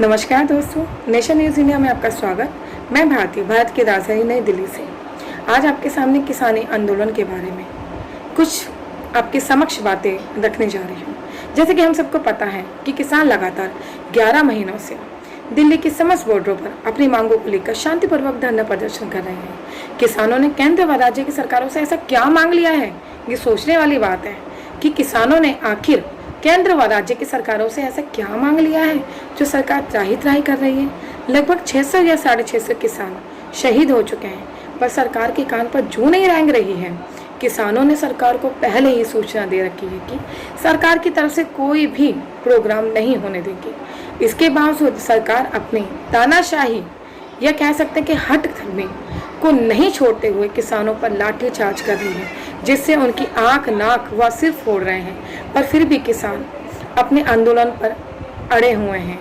नमस्कार दोस्तों, nation news India में आपका स्वागत। मैं भारत की राजधानी नई दिल्ली से आज आपके सामने किसानी आंदोलन के बारे में कुछ आपके समक्ष बातें रखने जा रही हूँ। जैसे कि हम सबको पता है कि किसान लगातार 11 महीनों से दिल्ली की समस्त बॉर्डरों पर अपनी मांगों को लेकर शांतिपूर्वक धरना प्रदर्शन कर रहे हैं। किसानों ने केंद्र व राज्य की सरकारों से ऐसा क्या मांग लिया है, ये सोचने वाली बात है कि किसानों ने आखिर केंद्र व राज्य की सरकारों से ऐसा क्या मांग लिया है जो सरकार त्राही कर रही है। लगभग 600 या 650 किसान शहीद हो चुके हैं, पर सरकार के कान पर जूं नहीं रेंग रही है। किसानों ने सरकार को पहले ही सूचना दे रखी है कि सरकार की तरफ से कोई भी प्रोग्राम नहीं होने देगी। इसके बावजूद सरकार अपनी तानाशाही या कह सकते हैं कि हठधर्मी को नहीं छोड़ते हुए किसानों पर लाठीचार्ज कर रही है, जिससे उनकी आंख, नाक व सिर फोड़ रहे हैं। पर फिर भी किसान अपने आंदोलन पर अड़े हुए हैं।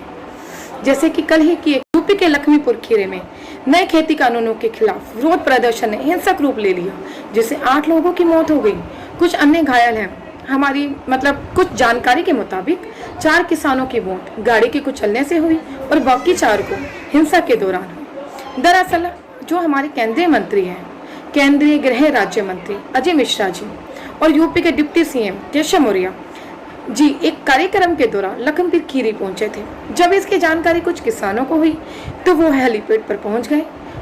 जैसे कि कल ही की यूपी के लखीमपुर खीरी में नए खेती कानूनों के खिलाफ विरोध प्रदर्शन ने हिंसक रूप ले लिया, जिससे 8 लोगों की मौत हो गई, कुछ अन्य घायल हैं। हमारी कुछ जानकारी के मुताबिक 4 किसानों की मौत गाड़ी के कुचलने से हुई और बाकी 4 को हिंसा के दौरान हुई। दरअसल जो हमारे केंद्रीय मंत्री हैं, केंद्रीय गृह राज्य मंत्री अजय मिश्रा जी और यूपी के डिप्टी सीएम केशव मौर्य जी एक कार्यक्रम के दौरान लखीमपुर खीरी पहुंचे थे। जब इसकी जानकारी कुछ किसानों को हुई तो वो हेलीपैड पर पहुंच गए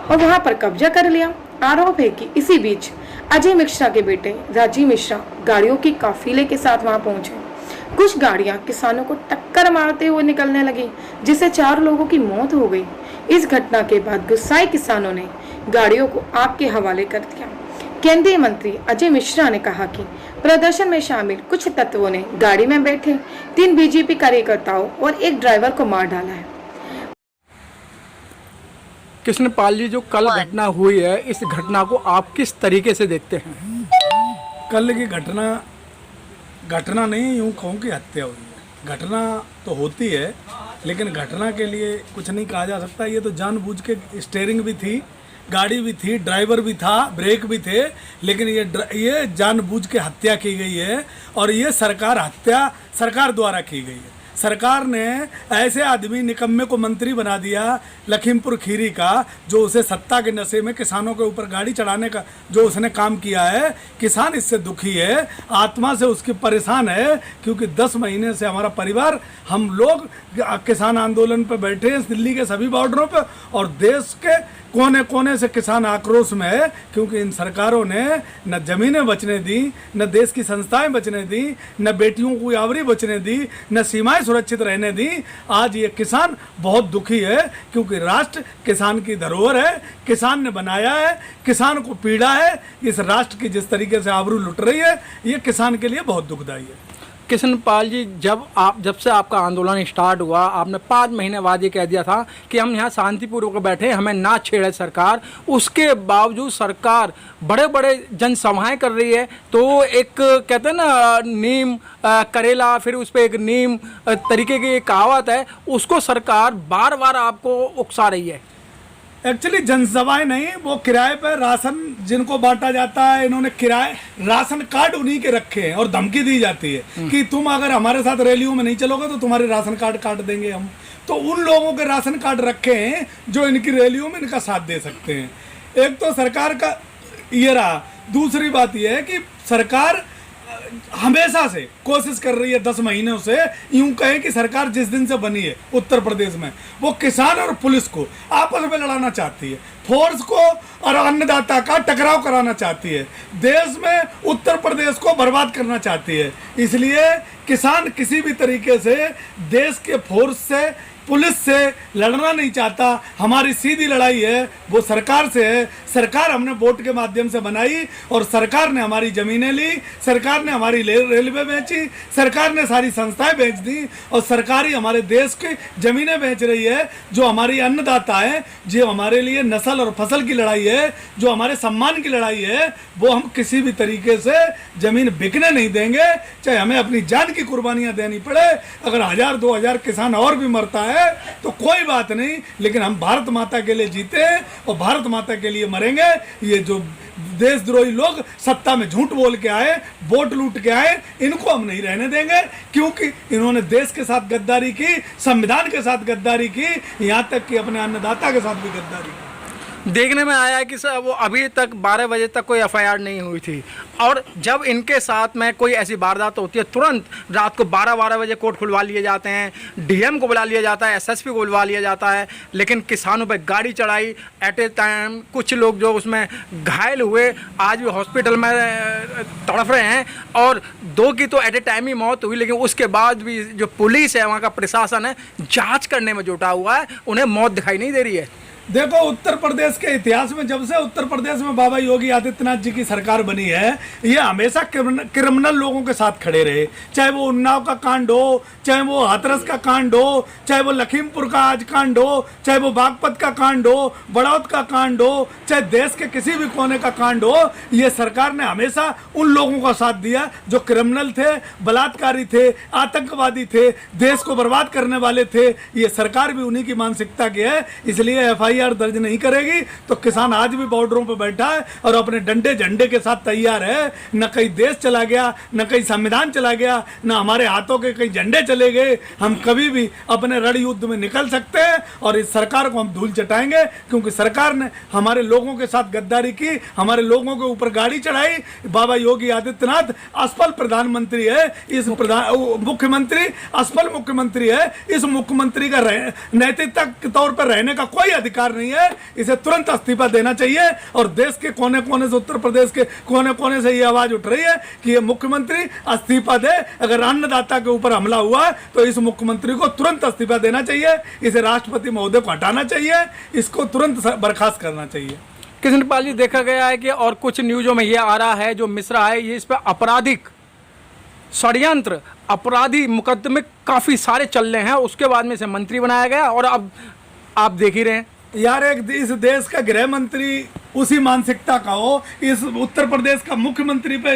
और वहां पर कब्जा कर लिया। आरोप है कि इसी बीच अजय मिश्रा के बेटे राजीव मिश्रा गाड़ियों की काफिले के साथ वहां पहुंचे। कुछ गाड़ियां किसानों को टक्कर मारते हुए निकलने लगी, जिससे 4 लोगों की मौत हो गई। इस घटना के बाद गुस्साए किसानों ने गाड़ियों को आग के हवाले कर दिया। केंद्रीय मंत्री अजय मिश्रा ने कहा कि प्रदर्शन में शामिल कुछ तत्वों ने गाड़ी में बैठे 3 बीजेपी कार्यकर्ताओं और एक ड्राइवर को मार डाला है। कृष्णपाल जी, जो कल घटना हुई है, इस घटना को आप किस तरीके से देखते हैं? कल की घटना नहीं, यूँ कहूँ कि हत्या हुई है। घटना तो होती है, लेकिन घटना के लिए कुछ नहीं कहा जा सकता। ये तो जानबूझ के, स्टीयरिंग भी थी, गाड़ी भी थी, ड्राइवर भी था, ब्रेक भी थे, लेकिन ये जानबूझ के हत्या की गई है। और ये सरकार द्वारा की गई है। सरकार ने ऐसे आदमी निकम्मे को मंत्री बना दिया लखीमपुर खीरी का, जो उसे सत्ता के नशे में किसानों के ऊपर गाड़ी चढ़ाने का जो उसने काम किया है। किसान इससे दुखी है, आत्मा से उसकी परेशान है, क्योंकि 10 महीने से हमारा परिवार, हम लोग किसान आंदोलन पर बैठे हैं दिल्ली के सभी बॉर्डरों पर, और देश के कोने कोने से किसान आक्रोश में है, क्योंकि इन सरकारों ने न ज़मीनें बचने दी, न देश की संस्थाएं बचने दी, न बेटियों को यावरी बचने दी, न सीमाएं सुरक्षित रहने दी। आज ये किसान बहुत दुखी है, क्योंकि राष्ट्र किसान की धरोहर है, किसान ने बनाया है, किसान को पीड़ा है। इस राष्ट्र की जिस तरीके से आबरू लुट रही है, ये किसान के लिए बहुत दुखदायी है। कृष्णपाल जी, जब से आपका आंदोलन स्टार्ट हुआ, आपने 5 महीने बाद ये कह दिया था कि हम यहाँ शांतिपूर्वक बैठे, हमें ना छेड़े सरकार। उसके बावजूद सरकार बड़े बड़े जनसभाएं कर रही है। तो एक कहते हैं ना, नीम करेला, फिर उस पर एक नीम तरीके की कहावत है, उसको सरकार बार बार आपको उकसा रही है। एक्चुअली जनसभाएं नहीं, वो किराए पर राशन जिनको बांटा जाता है, इन्होंने किराए राशन कार्ड उन्हीं के रखे हैं, और धमकी दी जाती है कि तुम अगर हमारे साथ रैलियों में नहीं चलोगे तो तुम्हारे राशन कार्ड काट देंगे हम। तो उन लोगों के राशन कार्ड रखे हैं जो इनकी रैलियों में इनका साथ दे सकते हैं। एक तो सरकार का ये रहा। दूसरी बात यह है कि सरकार हमेशा से कोशिश कर रही है, 10 महीनों से यूं कहें कि सरकार जिस दिन से बनी है उत्तर प्रदेश में, वो किसान और पुलिस को आपस में लड़ाना चाहती है, फोर्स को और अन्नदाता का टकराव कराना चाहती है, देश में उत्तर प्रदेश को बर्बाद करना चाहती है। इसलिए किसान किसी भी तरीके से देश के फोर्स से, पुलिस से लड़ना नहीं चाहता। हमारी सीधी लड़ाई है वो सरकार से है। सरकार हमने वोट के माध्यम से बनाई, और सरकार ने हमारी ज़मीनें ली, सरकार ने हमारी रेलवे बेची, सरकार ने सारी संस्थाएं बेच दी, और सरकार ही हमारे देश की ज़मीनें बेच रही है। जो हमारी अन्नदाता हैं, जो हमारे लिए नस्ल और फसल की लड़ाई है, जो हमारे सम्मान की लड़ाई है, वो हम किसी भी तरीके से जमीन बिकने नहीं देंगे, चाहे हमें अपनी जान की कुर्बानियां देनी पड़े। अगर 1000-2000 किसान और भी मरता है तो कोई बात नहीं, लेकिन हम भारत माता के लिए जीते हैं और भारत माता के लिए मरेंगे। ये जो देशद्रोही लोग सत्ता में झूठ बोल के आए, वोट लूट के आए, इनको हम नहीं रहने देंगे, क्योंकि इन्होंने देश के साथ गद्दारी की, संविधान के साथ गद्दारी की, यहाँ तक कि अपने अन्नदाता के साथ भी गद्दारी की। देखने में आया है कि सर वो अभी तक 12 बजे तक कोई एफआईआर नहीं हुई थी, और जब इनके साथ में कोई ऐसी वारदात होती है तुरंत रात को 12 बजे कोर्ट खुलवा लिए जाते हैं, डीएम को बुला लिया जाता है, एसएसपी को बुलवा लिया जाता है, लेकिन किसानों पे गाड़ी चढ़ाई एट ए टाइम। कुछ लोग जो उसमें घायल हुए आज भी हॉस्पिटल में तड़फ रहे हैं, और 2 की तो एट ए टाइम ही मौत हुई, लेकिन उसके बाद भी जो पुलिस है, वहाँ का प्रशासन है, जाँच करने में जुटा हुआ है, उन्हें मौत दिखाई नहीं दे रही है। देखो, उत्तर प्रदेश के इतिहास में जब से उत्तर प्रदेश में बाबा योगी आदित्यनाथ जी की सरकार बनी है, ये हमेशा क्रिमिनल लोगों के साथ खड़े रहे। चाहे वो उन्नाव का कांड हो, चाहे वो हाथरस का कांड हो, चाहे वो लखीमपुर का आज कांड हो, चाहे वो बागपत का कांड हो, बड़ौद का कांड हो, चाहे देश के किसी भी कोने का कांड हो, ये सरकार ने हमेशा उन लोगों का साथ दिया जो क्रिमिनल थे, बलात्कारी थे, आतंकवादी थे, देश को बर्बाद करने वाले थे। ये सरकार भी उन्हीं की मानसिकता की है, इसलिए एफआईआर दर्ज नहीं करेगी। तो किसान आज भी बॉर्डरों पर बैठा है और अपने डंडे झंडे के साथ तैयार है। न कहीं देश चला गया, न कहीं संविधान चला गया, न हमारे हाथों के कई झंडे चले गए। हम कभी भी अपने रण युद्ध में निकल सकते हैं और इस सरकार को हम धूल चटाएंगे, क्योंकि सरकार ने हमारे लोगों के साथ गद्दारी की, हमारे लोगों के ऊपर गाड़ी चढ़ाई। बाबा योगी आदित्यनाथ असफल प्रधानमंत्री है, इस मुख्यमंत्री असफल मुख्यमंत्री है। इस मुख्यमंत्री का नैतिकता के तौर पर रहने का कोई अधिकार नहीं है। इसे तुरंत इस्तीफा देना चाहिए। और देश के कोने कोने से, उत्तर प्रदेश के कोने कोने से ये आवाज उठ रही है कि ये मुख्यमंत्री इस्तीफा दे। अगर अन्नदाता के ऊपर हमला हुआ है तो इस मुख्यमंत्री को तुरंत इस्तीफा देना चाहिए, इसे राष्ट्रपति महोदय को हटाना चाहिए, इसको तुरंत बर्खास्त करना चाहिए। कृष्णपाल जी, देखा गया है कि और कुछ न्यूज़ों में ये आ रहा है, जो मिश्रा है ये इस पर आपराधिक षड्यंत्र, अपराधी मुकदमे काफ़ी सारे चल रहे हैं, उसके बाद में इसे मंत्री बनाया गया, और अब आप देख ही रहे हैं यार, एक इस देश का गृह मंत्री उसी मानसिकता का हो, इस उत्तर प्रदेश का मुख्यमंत्री पे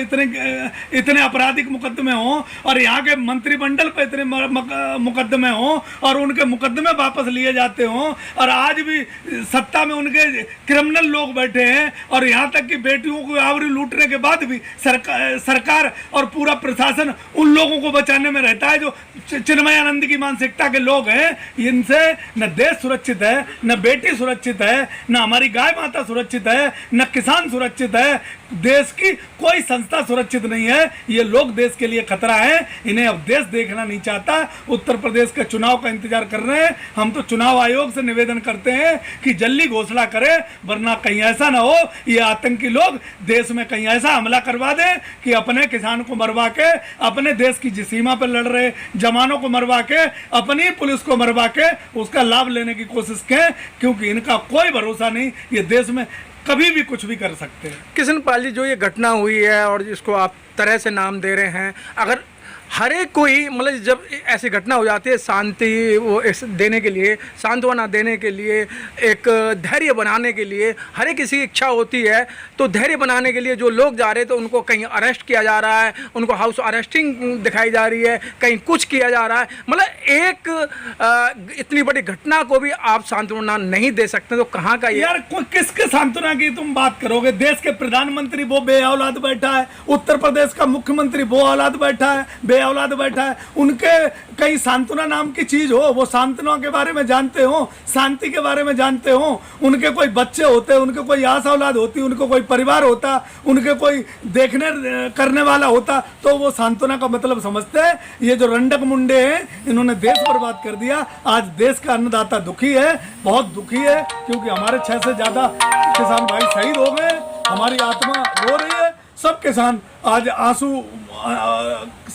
इतने आपराधिक मुकदमे हों, और यहाँ के मंत्रिमंडल पे इतने मुकदमे हों, और उनके मुकदमे वापस लिए जाते हों, और आज भी सत्ता में उनके क्रिमिनल लोग बैठे हैं, और यहाँ तक कि बेटियों को आवरी लूटने के बाद भी सरकार और पूरा प्रशासन उन लोगों को बचाने में रहता है जो चिन्मयानंद की मानसिकता के लोग हैं। इनसे न देश सुरक्षित है, न बेटी सुरक्षित है, न हमारी गाय माता सुरक्षित है, न किसान सुरक्षित है, देश की कोई संस्था सुरक्षित नहीं है। ये लोग देश के लिए खतरा है, इन्हें अब देश देखना नहीं चाहता। उत्तर प्रदेश के चुनाव का इंतजार कर रहे हैं। हम तो चुनाव आयोग से निवेदन करते हैं कि जल्दी घोषणा करे, वरना कहीं ऐसा ना हो ये आतंकी लोग देश में कहीं ऐसा हमला करवा दें कि अपने किसान को मरवा के, अपने देश की सीमा पर लड़ रहे जवानों को मरवा के, अपनी पुलिस को मरवा के उसका लाभ लेने की कोशिश करें, क्योंकि इनका कोई भरोसा नहीं। ये देश में कभी भी कुछ भी कर सकते हैं। कृष्णपाल जी, जो ये घटना हुई है और जिसको आप तरह से नाम दे रहे हैं, अगर हर एक कोई मतलब जब ऐसी घटना हो जाती है, शांति वो देने के लिए, सांत्वना देने के लिए, एक धैर्य बनाने के लिए हर एक किसी की इच्छा होती है। तो धैर्य बनाने के लिए जो लोग जा रहे हैं तो उनको कहीं अरेस्ट किया जा रहा है, उनको हाउस अरेस्टिंग दिखाई जा रही है, कहीं कुछ किया जा रहा है। मतलब एक इतनी बड़ी घटना को भी आप सांत्वना नहीं दे सकते, तो कहाँ का यार किसके सांत्वना की तुम बात करोगे? देश के प्रधानमंत्री वो बेऔलाद बैठा है, उत्तर प्रदेश का मुख्यमंत्री वो औलाद बैठा है, औलाद बैठा है। उनके कहीं सांत्वना नाम की चीज हो, वो सांत्वना के बारे में जानते हो, शांति के बारे में जानते हो। उनके कोई बच्चे होते, उनके कोई आस औलाद होती, उनको कोई परिवार होता, उनके कोई देखने करने वाला होता, तो वो सांत्वना का मतलब समझते हैं। ये जो रंडक मुंडे हैं, इन्होंने देश बर्बाद कर दिया। आज देश का अन्नदाता दुखी है, बहुत दुखी है, क्योंकि हमारे 6 से ज्यादा किसान भाई शहीद हो गए। हमारी आत्मा रो रही है। सब किसान आज आंसू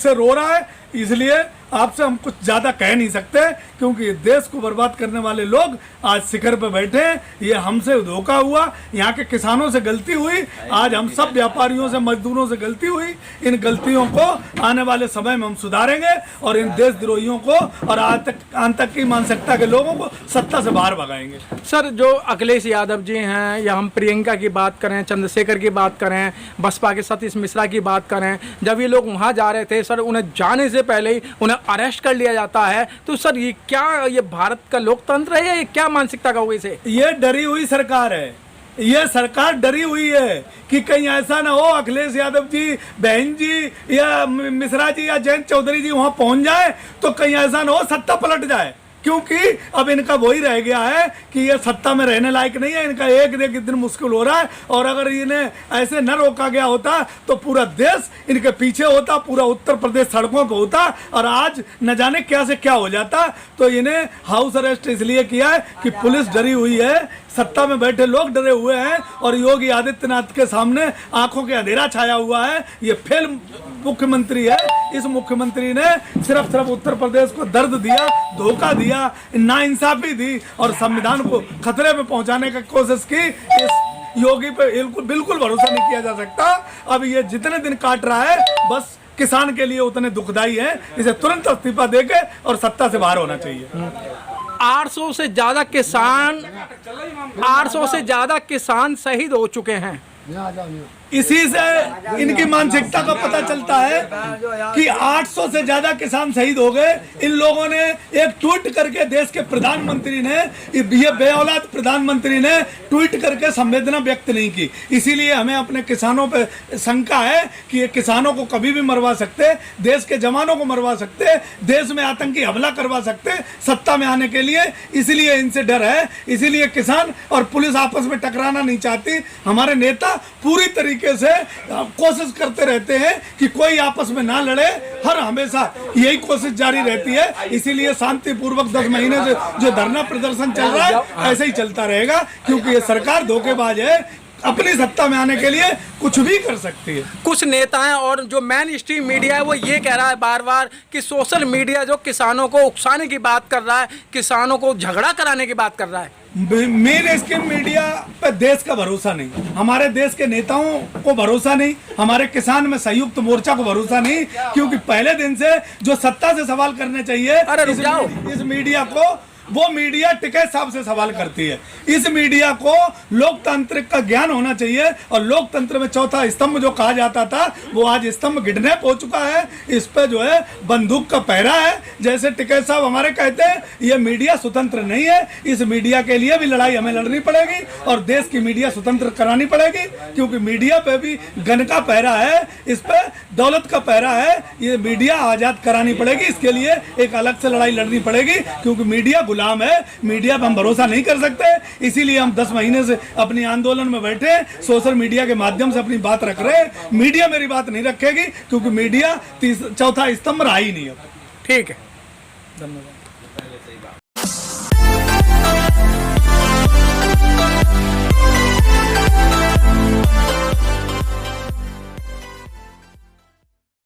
से रो रहा है, इसलिए आपसे हम कुछ ज़्यादा कह नहीं सकते, क्योंकि देश को बर्बाद करने वाले लोग आज शिखर पे बैठे हैं। ये हमसे धोखा हुआ, यहाँ के किसानों से गलती हुई, आज हम सब व्यापारियों से, मजदूरों से गलती हुई। इन गलतियों को आने वाले समय में हम सुधारेंगे और इन देशद्रोहियों को और आतंक की मानसिकता के लोगों को सत्ता से बाहर भगाएंगे। सर, जो अखिलेश यादव जी हैं, या हम प्रियंका की बात करें, चंद्रशेखर की बात करें, बसपा के सतीश मिश्रा की बात करें, जब ये लोग वहाँ जा रहे थे सर, उन्हें जाने से पहले ही उन्हें अरेस्ट कर लिया जाता है। तो सर ये क्या, ये भारत का लोकतंत्र है या ये क्या मानसिकता का हुई से? ये डरी हुई सरकार है, ये सरकार डरी हुई है कि कहीं ऐसा ना हो अखिलेश यादव जी, बहन जी या मिश्रा जी या जयंत चौधरी जी वहां पहुंच जाए तो कहीं ऐसा ना हो सत्ता पलट जाए, क्योंकि अब इनका वही रह गया है कि ये सत्ता में रहने लायक नहीं है। इनका एक दिन मुश्किल हो रहा है, और अगर इन्हें ऐसे न रोका गया होता तो पूरा देश इनके पीछे होता, पूरा उत्तर प्रदेश सड़कों पे होता और आज न जाने क्या से क्या हो जाता। तो इन्हें हाउस अरेस्ट इसलिए किया है कि पुलिस डरी हुई है, सत्ता में बैठे लोग डरे हुए हैं और योगी आदित्यनाथ के सामने आंखों के अंधेरा छाया हुआ है। ये फेल मुख्यमंत्री है। इस मुख्यमंत्री ने सिर्फ उत्तर प्रदेश को दर्द दिया, धोखा दिया, नाइंसाफी दी और संविधान को खतरे में पहुंचाने की कोशिश की। इस योगी पे बिल्कुल भरोसा नहीं किया जा सकता। अब ये जितने दिन काट रहा है बस किसान के लिए उतने दुखदाई है। इसे तुरंत इस्तीफा देके और सत्ता से बाहर होना चाहिए। 800 से ज्यादा किसान शहीद हो चुके हैं। इसी से इनकी मानसिकता का पता चलता है कि 800 से ज्यादा किसान शहीद हो गए। इन लोगों ने एक ट्वीट करके, देश के प्रधानमंत्री ने, ये बेऔलाद प्रधानमंत्री ने ट्वीट करके संवेदना व्यक्त नहीं की। इसीलिए हमें अपने किसानों पे शंका है कि ये किसानों को कभी भी मरवा सकते, देश के जवानों को मरवा सकते, देश में आतंकी हमला करवा सकते सत्ता में आने के लिए। इसलिए इनसे डर है, इसीलिए किसान और पुलिस आपस में टकराना नहीं चाहती। हमारे नेता पूरी तरीके से कोशिश करते रहते हैं कि कोई आपस में ना लड़े, हर हमेशा यही कोशिश जारी रहती है। इसीलिए शांतिपूर्वक 10 महीने से जो धरना प्रदर्शन चल रहा है ऐसे ही चलता रहेगा, क्योंकि ये सरकार धोखेबाज है, अपनी सत्ता में आने के लिए कुछ भी कर सकती है। कुछ नेता हैं और जो मेन स्ट्रीम मीडिया है वो ये कह रहा है बार बार कि सोशल मीडिया जो किसानों को उकसाने की बात कर रहा है, किसानों को झगड़ा कराने की बात कर रहा है। मेन स्ट्रीम मीडिया पे देश का भरोसा नहीं, हमारे देश के नेताओं को भरोसा नहीं, हमारे किसान में संयुक्त मोर्चा को भरोसा नहीं, क्योंकि पहले दिन से जो सत्ता से सवाल करने चाहिए इस मीडिया को, वो मीडिया टिकैत साहब से सवाल करती है। इस मीडिया को लोकतांत्रिक का ज्ञान होना चाहिए, और लोकतंत्र में चौथा स्तंभ जो कहा जाता था वो आज स्तंभ गिरने हो चुका है। इस पे जो है बंदूक का पहरा है। जैसे टिकैत साहब हमारे कहते हैं ये मीडिया स्वतंत्र नहीं है। इस मीडिया के लिए भी लड़ाई हमें लड़नी पड़ेगी और देश की मीडिया स्वतंत्र करानी पड़ेगी, क्योंकि मीडिया पे भी गन का पहरा है, इस पे दौलत का पहरा है। ये मीडिया आजाद करानी पड़ेगी, इसके लिए एक अलग से लड़ाई लड़नी पड़ेगी, क्योंकि मीडिया गुलाम है, मीडिया पर हम भरोसा नहीं कर सकते। इसीलिए हम 10 महीने से अपनी आंदोलन में बैठे, सोशल मीडिया के माध्यम से अपनी बात रख रहे हैं। मीडिया मेरी बात नहीं रखेगी, क्योंकि मीडिया चौथा स्तंभ रहा ही नहीं है। ठीक है, धन्यवाद।